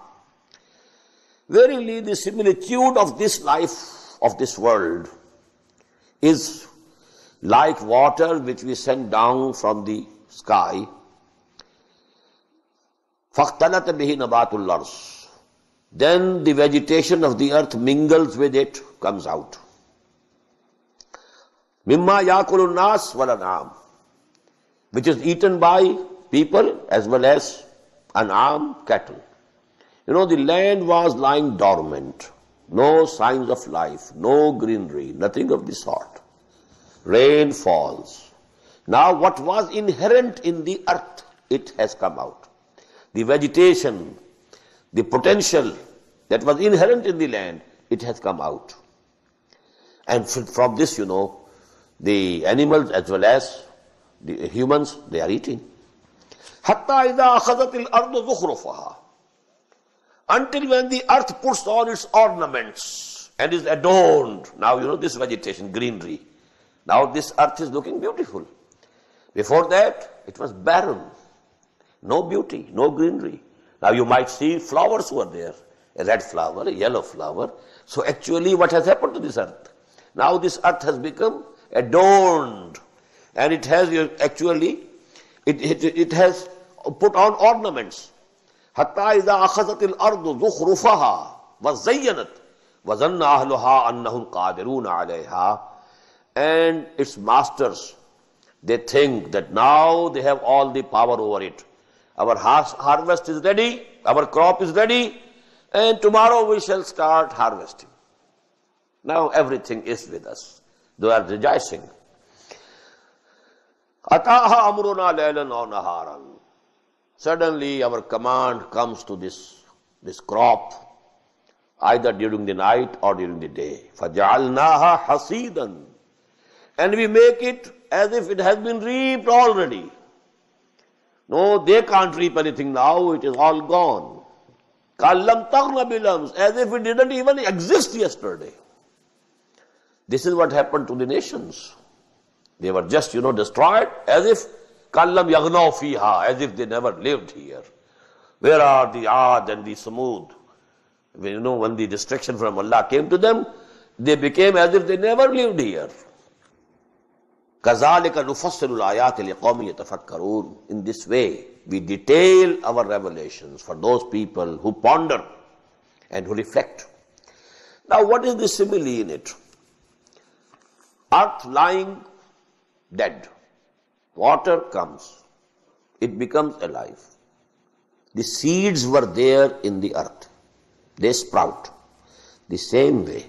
S1: Verily, the similitude of this life, of this world, is like water which we send down from the sky. فَاخْتَلَطَ بِهِ نَبَاتُ الْأَرْضِ, then the vegetation of the earth mingles with it, comes out. مِمَّا يَأْكُلُ النَّاسُ وَالْأَنْعَامُ, which is eaten by people as well as an'am, cattle. The land was lying dormant, no signs of life, no greenery, nothing of the sort. Rain falls. Now what was inherent in the earth, it has come out. The vegetation, the potential that was inherent in the land, it has come out. And from this, the animals as well as the humans, they are eating. حَتَّى إِذَا أَخَذَتِ الْأَرْضُ ذُخْرُفَهَا, until when the earth puts on its ornaments and is adorned. Now, this vegetation, greenery. Now this earth is looking beautiful. Before that, it was barren. No beauty, no greenery. Now you might see flowers were there. A red flower, a yellow flower. So actually what has happened to this earth? Now this earth has become adorned. And it has actually, it has put on ornaments. حَتَّى إِذَا أَخَذَتِ الْأَرْضُ ذُخْرُفَهَا وَزَيَّنَتْ وَظَنَّ أَهْلُهَا أَنَّهُمْ قَادِرُونَ عَلَيْهَا, and its masters, they think that now they have all the power over it. Our harvest is ready, our crop is ready, and tomorrow we shall start harvesting. Now everything is with us. They are rejoicing. أَتَاهَا أَمْرُنَا لَيْلًا أَوْ نَهَارًا, suddenly our command comes to this crop, either during the night or during the day. فَجَعَلْنَاهَا حَصِيدًا, and we make it as if it has been reaped already. No, they can't reap anything now, it is all gone. كَلَّمْ تَغْنَ بِالْأَمْسِ, as if it didn't even exist yesterday. This is what happened to the nations. They were just, destroyed as if kallam yaghnaw fiha, as if they never lived here. Where are the Ad and the Samud? When the destruction from Allah came to them, they became as if they never lived here. كَذَلِكَ نُفَصِّلُ الْآيَاتِ لِقَوْمٍ يَتَفَكَّرُونَ. In this way, we detail our revelations for those people who ponder and who reflect. Now, what is the simile in it? Earth lying dead. Water comes. It becomes alive. The seeds were there in the earth. They sprout. The same way,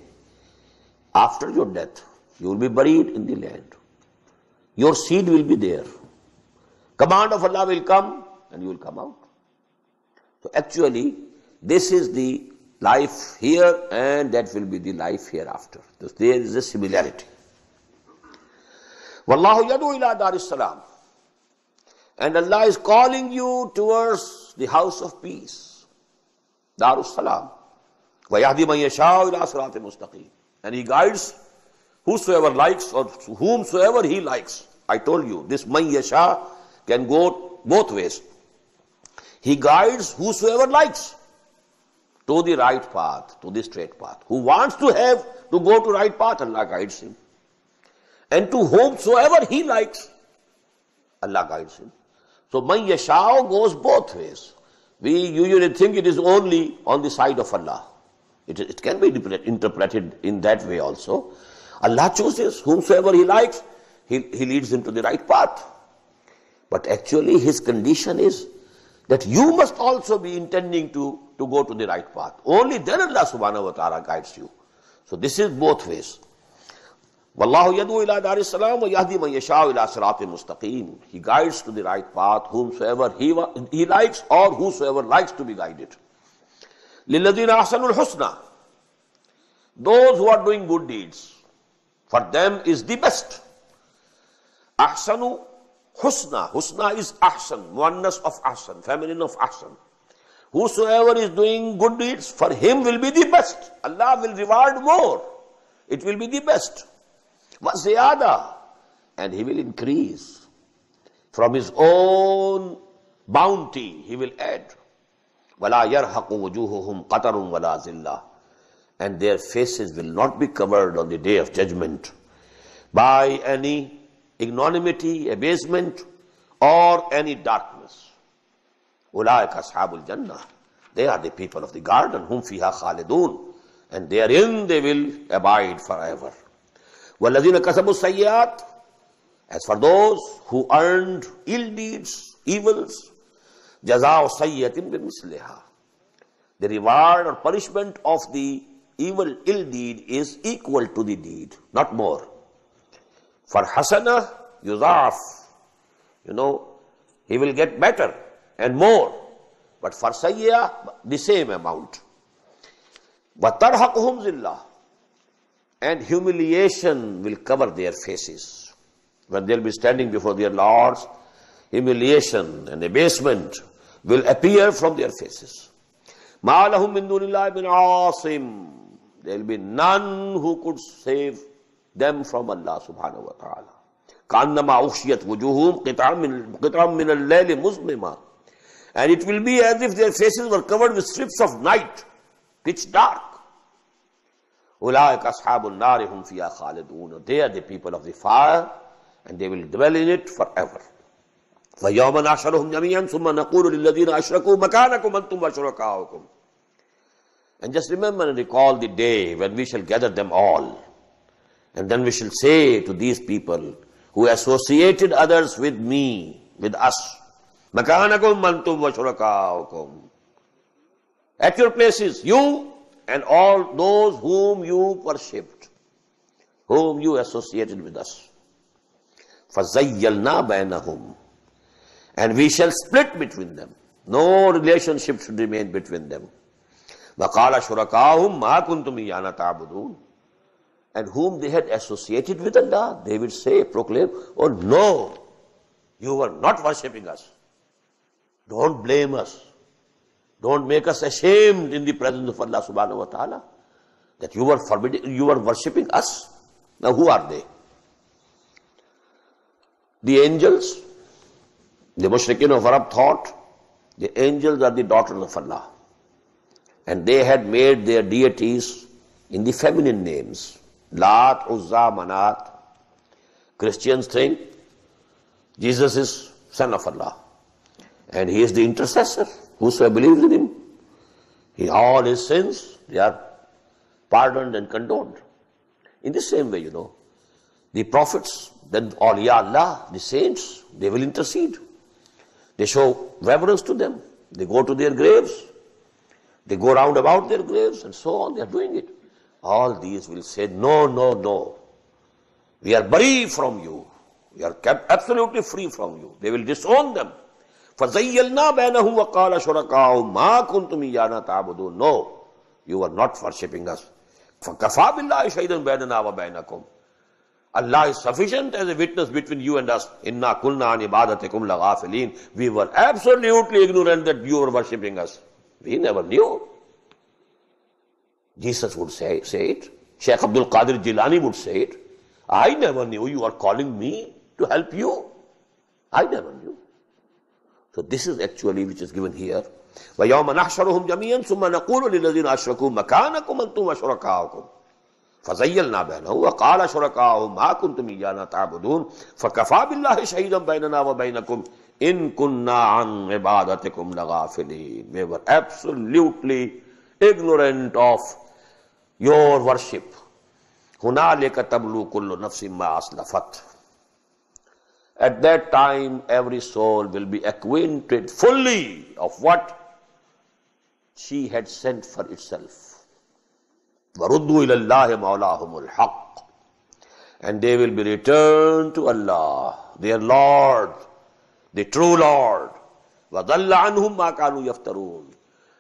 S1: after your death, you will be buried in the land. Your seed will be there. Command of Allah will come and you will come out. So actually, this is the life here and that will be the life hereafter. So there is a similarity. Wallahu yadu ila daris salam. And Allah is calling you towards the house of peace. Darus salam. Wa yahdi man yasha'u ila siratin mustaqim. And He guides whosoever likes or whomsoever He likes. I told you, this man yasha can go both ways. He guides whosoever likes to the right path, to the straight path. Who wants to go to right path, Allah guides him. And to whomsoever He likes, Allah guides him. So man yasha goes both ways. We usually think it is only on the side of Allah. It can be interpreted in that way also. Allah chooses whomsoever He likes, He leads him to the right path. But actually His condition is that you must also be intending to go to the right path. Only then Allah subhanahu wa ta'ala guides you. So this is both ways. Wallahu yadu ila daris salam wa yahdi man yasha'u ila siratin mustaqim. He guides to the right path whomsoever he likes or whosoever likes to be guided. Lilladhina ahsanul husna. Those who are doing good deeds, for them is the best. Ahsanu husna. Husna is ahsan, muannas of ahsan, feminine of ahsan. Whosoever is doing good deeds, for him will be the best. Allah will reward more. It will be the best. Wasiyada. And He will increase. From His own bounty, He will add. وَلَا يَرْحَقُ وُجُوهُهُمْ قَتَرٌ وَلَا ذِلَّةٌ. And their faces will not be covered on the day of judgment by any ignominy, abasement, or any darkness. أُولَٰئِكَ أَصْحَابُ الْجَنَّةِ. They are the people of the garden, whum fiha khalidun, and therein they will abide forever. وَالَّذِينَ كَسَبُوا السَّيِّئَاتِ. As for those who earned ill deeds, evils, جَزَاءُ سَيِّئَةٍ بِمِثْلِهَا. The reward or punishment of the ill deed is equal to the deed, not more. For hasana yudhaf, he will get better and more. But for sayya, the same amount. وَتَرْحَقُهُمْ zillah. And humiliation will cover their faces. When they'll be standing before their lords, humiliation and abasement will appear from their faces. مَا لَهُم مِّن دُونِ اللَّهِ مِنْ عَاصِمٍ. There will be none who could save them from Allah subhanahu wa ta'ala. كَأَنَّمَا أُغْشِيَتْ وُجُوهُهُمْ قِطْعًا مِّنَ اللَّيْلِ مُظْلِمًا. And it will be as if their faces were covered with strips of night, pitch dark. أُولَٰئِكَ أَصْحَابُ النَّارِ هُمْ فِيهَا خَالِدُونَ. They are the people of the fire, and they will dwell in it forever. فَيَوْمَ نَحْشُرُهُمْ جَمِيعًا ثُمَّ نَقُولُ لِلَّذِينَ أَشْرَكُوا مَكَانَكُمْ أَنْتُمْ وَشُرَكَاؤُكُمْ. And just remember and recall the day when we shall gather them all. And then we shall say to these people who associated others with me, with us, مَكَانَكُمْ أَنْتُمْ وَشُرَكَاؤُكُمْ. At your places, you and all those whom you worshipped, whom you associated with us. فَزَيَّلْنَا بَيْنَهُمْ. And we shall split between them. No relationship should remain between them. وَقَالَ شُرَكَاهُمْ مَا كُنْتُمْ إِيَّانَا تَعْبُدُونَ. And whom they had associated with Allah, they will say, proclaim, oh no, you were not worshipping us. Don't blame us. Don't make us ashamed in the presence of Allah subhanahu wa ta'ala that you were worshipping us. Now who are they? The angels, the Mushrikeen of Arab thought the angels are the daughters of Allah. And they had made their deities in the feminine names. Lat, Uzza, Manat. Christians think Jesus is Son of Allah. And He is the intercessor. Whosoever believes in Him, all his sins, they are pardoned and condoned. In the same way, the prophets, then awliya Allah, the saints, they will intercede. They show reverence to them. They go to their graves. They go round about their graves and so on. They are doing it. All these will say, no, no, no. We are bari from you. We are kept absolutely free from you. They will disown them. فَزَيَّلْنَا بَيْنَهُمْ وَقَالَ شُرَكَاؤُهُمْ مَا كُنْتُمْ إِيَّانَا تَعْبُدُونَ. No, you are not worshipping us. فَكَفَى بِاللَّهِ شَهِيدًا بَيْنَنَا وَبَيْنَكُمْ. Allah is sufficient as a witness between you and us. إِنَّا كُلْنَا عَنْ عِبَادَتِكُمْ لَغَافِلِينَ. We were absolutely ignorant that you were worshipping us. We never knew. Jesus would say it. Shaykh Abdul Qadir Jilani would say it. I never knew you are calling me to help you. I never knew. So this is actually which is given here. وَيَوْمَ نَحْشَرُهُمْ جَمِيعًا ثُمَّ نَقُولُ لِلَّذِينَ أَشْرَكُوا مَكَانَكُمْ أَنْتُمْ وَشُرَكَاؤُكُمْ فَزَيَّلْنَا بَيْنَهُمْ وَقَالَ شُرَكَاؤُهُمْ مَا كُنْتُمْ إِيَّانَا تَعْبُدُونَ فَكَفَى بِاللَّهِ شَهِيدًا بَيْنَنَا وَبَيْنَكُمْ إِن كُنَّا عَنْ عِبَادَتِكُمْ لَغَافِلِينَ. We were absolutely ignorant of your worship. هُنَالِكَ تَبْلُو كُلُّ نَفْسٍ مَا أَسْلَفَتْ. At that time, every soul will be acquainted fully of what she had sent for itself. وَرُدُّوا إِلَى اللَّهِ مَوْلَاهُمُ الْحَقِّ. And they will be returned to Allah, their Lord, the true Lord. وَضَلَّ عَنْهُمْ مَا كَانُوا يَفْتَرُونَ.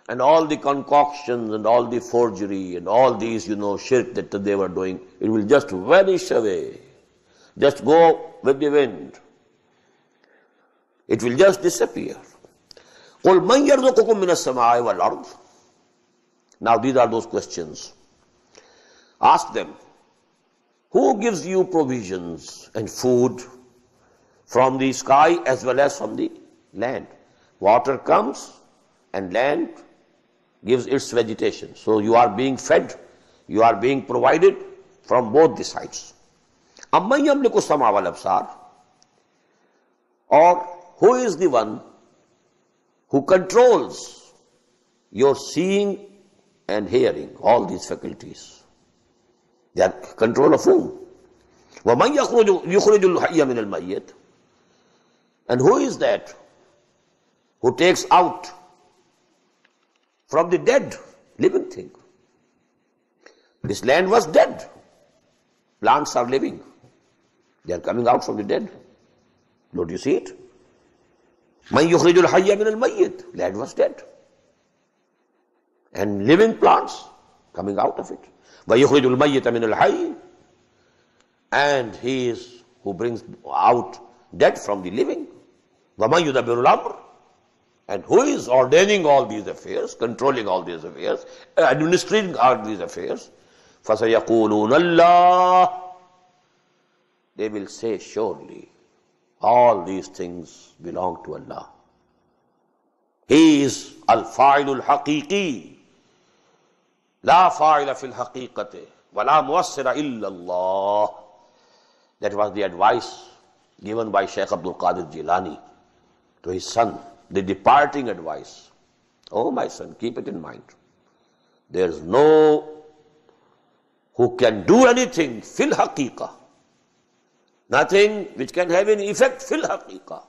S1: And all the concoctions and all the forgery and all these, shirk that they were doing, it will just vanish away. Just go with the wind. It will just disappear. قُلْ مَنْ يَرْزُقُكُمْ مِنَ السَّمَاءِ وَالْأَرْضِ. Now these are those questions. Ask them, who gives you provisions and food from the sky as well as from the land? Water comes and land gives its vegetation. So you are being fed, you are being provided from both the sides. أَمَّنْ يَمْلِكُ السَّمْعَ وَالْأَبْصَارَ. Or who is the one who controls your seeing and hearing, all these faculties? They are control of whom? وَمَنْ يُخْرِجُ الْحَيَّ مِنَ الْمَيِّتِ. And who is that who takes out from the dead living thing? This land was dead. Plants are living. They are coming out from the dead. Don't you see it? مَنْ يُخْرِجُ الْحَيَّ مِنَ الْمَيِّتِ. Land was dead. And living plants coming out of it. وَيُخْرِجُ الْمَيِّتَ مِنَ الْحَيِّ. And He is who brings out dead from the living. وَمَنْ يُدَبِّرُ الْأَمْرِ. And who is ordaining all these affairs, controlling all these affairs, administering all these affairs? فَسَيَقُولُونَ اللَّهُ. They will say, surely all these things belong to Allah. He is al-fa'ilul haqiqi. La fa'ila fil haqiqati wa la muwassira illa Allah. That was the advice given by Shaykh Abdul Qadir Jilani to his son, the departing advice. Oh my son, keep it in mind. There is no who can do anything fil haqiqah. Nothing which can have any effect fil haqiqah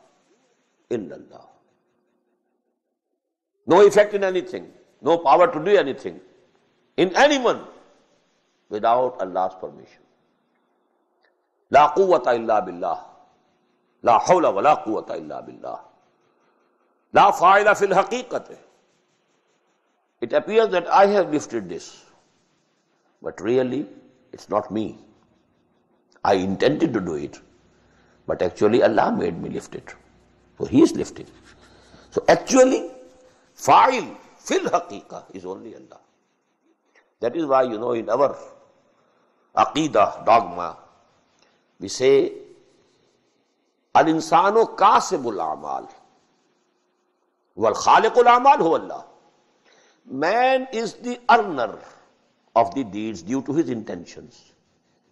S1: illallah. No effect in anything, no power to do anything in anyone without Allah's permission. La quwwata illa billah. La hawla wa la quwwata illa billah. La fa'ila fil haqiqati. It appears that I have lifted this, but really it's not me. I intended to do it, but actually Allah made me lift it. So He is lifting. So actually, fa'il fil haqiqah is only Allah. That is why, in our aqidah, dogma, we say, Al-insanu kasibul a'mal. Wal khaliqul a'mal huwa Allah. Man is the earner of the deeds due to his intentions.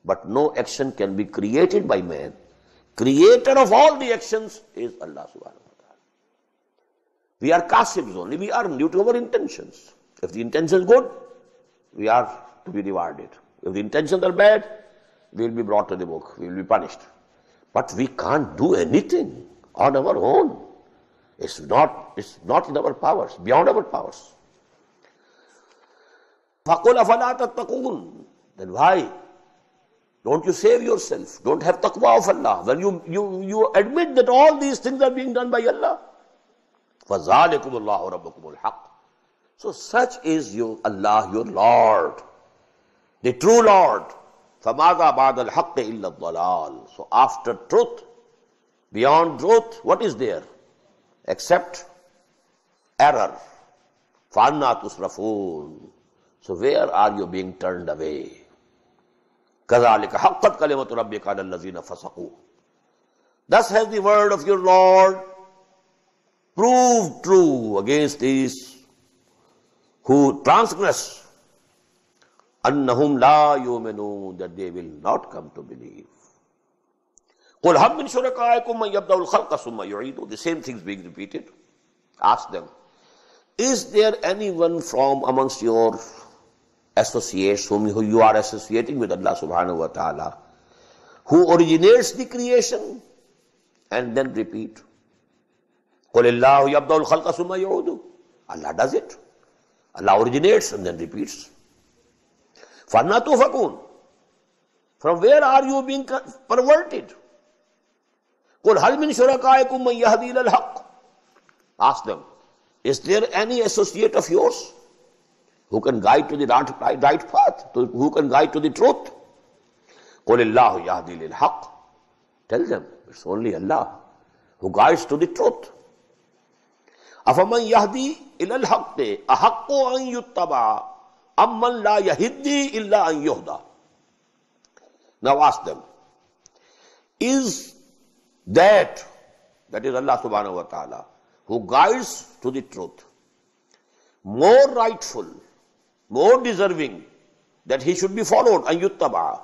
S1: But no action can be created by man. Creator of all the actions is Allah subhanahu wa ta'ala. We are kasibs only, we earn due to our intentions. If the intention is good, we are to be rewarded. If the intentions are bad, we will be brought to the book, we will be punished. But we can't do anything on our own. It's not in our powers, beyond our powers. فَقُلْ أَفَلَا تَتَّقُونَ. Then why don't you save yourself? Don't have taqwa of Allah. When you admit that all these things are being done by Allah. فَذَلِكُمُ اللَّهُ رَبُّكُمُ الْحَقِّ. So such is your Allah, your Lord, the true Lord. فَمَاذَا بَعْدَ الْحَقِّ إِلَّا الضَّلَالِ. So after truth, beyond truth, what is there? Except error. فَأَنَّا تُصْرَفُونَ. So where are you being turned away? كَذَلِكَ حَقَّتْ كَلِمَةُ رَبِّكَ عَلَى الَّذِينَ فَسَقُوا. Thus has the word of your Lord proved true against these who transgress. أَنَّهُمْ لَا يُؤْمِنُونَ. That they will not come to believe. قُلْ هَلْ مِنْ شُرَكَائِكُمْ مَنْ يَبْدَأُ الْخَلْقَ ثُمَّ يُعِيدُهُ. The same things being repeated. Ask them, is there anyone from amongst your associates whom you are associating with Allah subhanahu wa ta'ala, who originates the creation and then repeat? قُلِ اللَّهُ يَبْدَأُ الْخَلْقَ ثُمَّ يُعِيدُهُ. Allah does it. Allah originates and then repeats. فَأَنَّى تُؤْفَكُونَ. From where are you being perverted? قُلْ هَلْ مِنْ شُرَكَائِكُمْ مَنْ يَهْدِي إِلَى الْحَقِّ. Ask them, is there any associate of yours who can guide to the right path, who can guide to the truth? قُلِ اللَّهُ يَهْدِي لِلْحَقِّ. Tell them, it's only Allah who guides to the truth. أَفَمَنْ يَهْدِي إِلَى الْحَقِّ أَحَقُّ أَنْ يُتَّبَعَ أَمَّنْ لَا يَهِدِّي إِلَّا أَنْ يُهْدَى. Now ask them, is that is Allah subhanahu wa ta'ala, who guides to the truth, more rightful, more deserving that he should be followed, an yuttaba,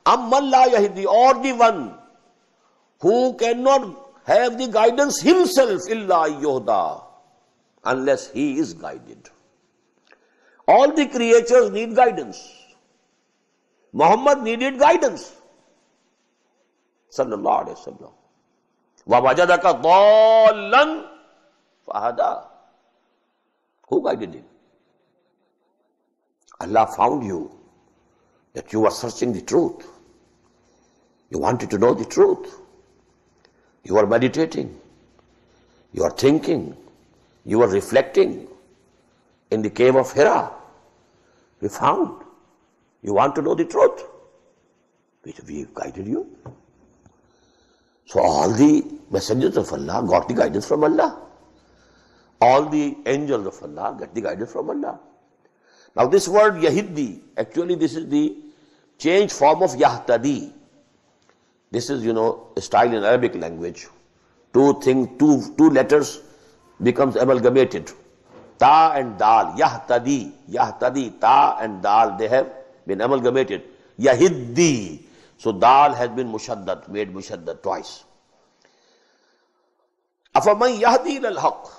S1: amman la yahdi, or the one who cannot have the guidance himself, illa yuhda, unless he is guided. All the creatures need guidance. Muhammad needed guidance, sallallahu alaihi wasallam. Wa wajadaka dallan fahada. Who guided him? Allah found you, that you were searching the truth. You wanted to know the truth. You were meditating. You are thinking. You are reflecting in the cave of Hira. We found. You want to know the truth. We guided you. So all the messengers of Allah got the guidance from Allah. All the angels of Allah get the guidance from Allah. Now this word Yahiddi, actually this is the changed form of Yahtadi. This is, a style in Arabic language. Two letters becomes amalgamated. Ta and Dal, Yahtadi, Yahtadi, Ta and Dal, they have been amalgamated. Yahiddi. So Dal has been made mushaddad twice. Afaman yahdi ilal haqq.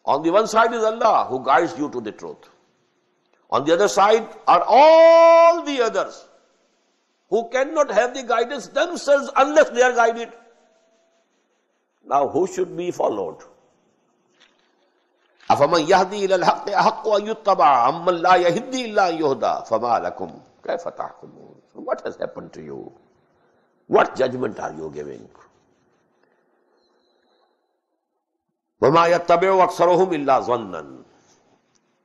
S1: On the one side is Allah who guides you to the truth. On the other side are all the others who cannot have the guidance themselves unless they are guided. Now who should be followed? أَفَمَنْ يَهْدِي إِلَى الْحَقِّ أَحَقُّ أَنْ يُتَّبَعَ أَمَّنْ لَا يَهِدِّي إِلَّا أَنْ يُهْدَى فَمَا لَكُمْ كَيْفَ تَحْكُمُونَ. What has happened to you? What judgment are you giving? وَمَا يَتَّبِعُ أَكْثَرُهُمْ إِلَّا ظَنًّا.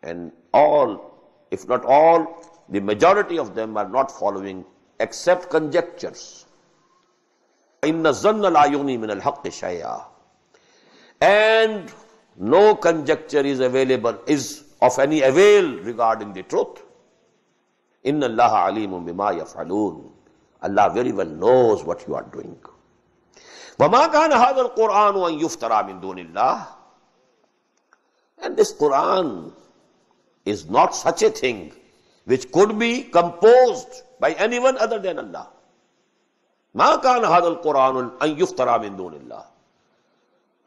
S1: And all, if not all, the majority of them are not following except conjectures. إِنَّ الظَّنَّ لَا يُغْنِي مِنَ الْحَقِّ شَيْئًا. And no conjecture is of any avail regarding the truth. إِنَّ اللَّهَ عَلِيمٌ بِمَا يَفْعَلُونَ. Allah very well knows what you are doing. وَمَا كَانَ هَذَا الْقُرْآنُ أَن يُفْتَرَى مِن دُونِ اللَّهِ. And this Quran is not such a thing which could be composed by anyone other than Allah. مَا كَانَ هَذَا الْقُرْآنُ أَن يُفْتَرَى مِن دُونِ اللَّهِ.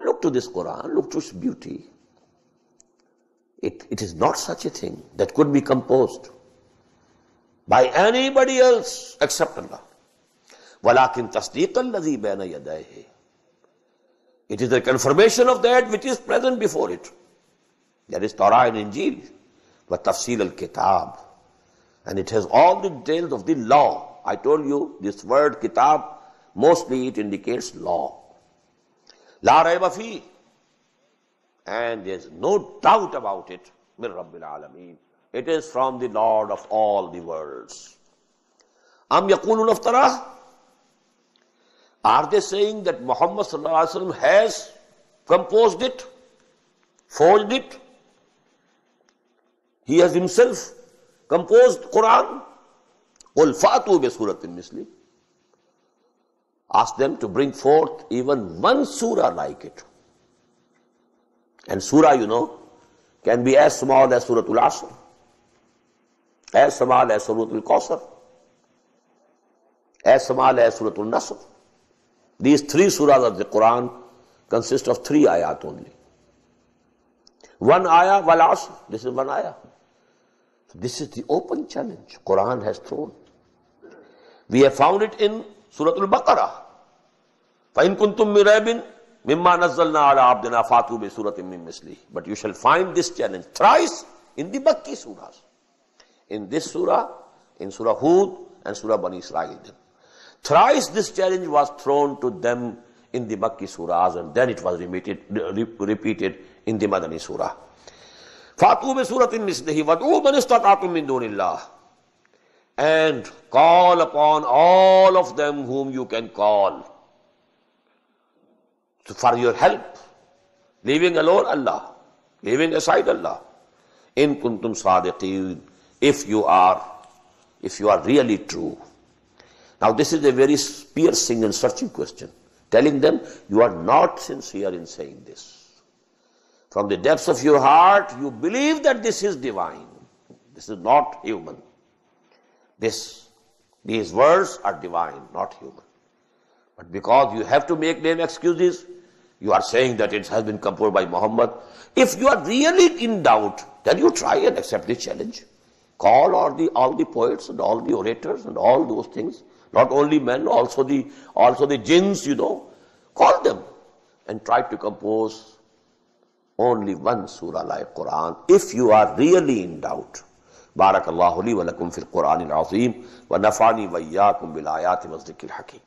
S1: Look to this Quran, look to its beauty. It is not such a thing that could be composed by anybody else except Allah. وَلَكِنْ تَصْدِيقَ الَّذِي بَيْنَ يَدَيْهِ. It is the confirmation of that which is present before it. That is Torah and Injil. وَتَفْصِيلَ الْكِتَابِ. And it has all the details of the law. I told you this word kitab, mostly it indicates law. لَا رَيْبَ فِيهِ. And there is no doubt about it. مِن رَبِّ الْعَالَمِينَ. It is from the Lord of all the worlds. أَمْ يَقُولُونَ افْتَرَاهُ. Are they saying that Muhammad sallallahu alaihi wasallam has composed it, forged it? He has himself composed Quran. قُلْ فَأْتُوا بِسُورَةٍ مِثْلِهِ. Ask them to bring forth even one surah like it. And surah, you know, can be as small as Surah Al-Asr, as small as Surah Al-Kawthar, as small as Surah Al-Nasr. These three surahs of the Quran consist of 3 ayat only. One ayah, wal asr. This is one ayah. So this is the open challenge Quran has thrown. We have found it in Surah Al-Baqarah. فَإِن كُنْتُم مِّن رَيْبٍ مِمَّا نَزَّلْنَا عَلَىٰ عَبْدِنَا فَأْتُوا بِسُورَةٍ مِّن مِّثْلِهِ. But you shall find this challenge thrice in the Makki surahs. In this surah, in Surah Hud and Surah Bani Israel. Thrice this challenge was thrown to them in the Makki surahs, and then it was repeated in the Madani surah. فَأْتُوا بِسُورَةٍ مِّثْلِهِ وَادْعُوا مَنِ اسْتَطَعْتُم مِّن دُونِ اللَّهِ. And call upon all of them whom you can call for your help, leaving alone Allah, leaving aside Allah. In kuntum sadiqeen, if you are really true. Now this is a very piercing and searching question, telling them you are not sincere in saying this. From the depths of your heart, you believe that this is divine. This is not human. These words are divine, not human. But because you have to make them excuses, you are saying that it has been composed by Muhammad. If you are really in doubt, then you try and accept the challenge. Call all the poets and all the orators and all those things. Not only men, also the jinns, you know. Call them and try to compose only one surah like Quran if you are really in doubt. Barakallahu li wa lakum fil Quran al-azim wa nafani wa iyyakum bil ayati wa dhikril hakim.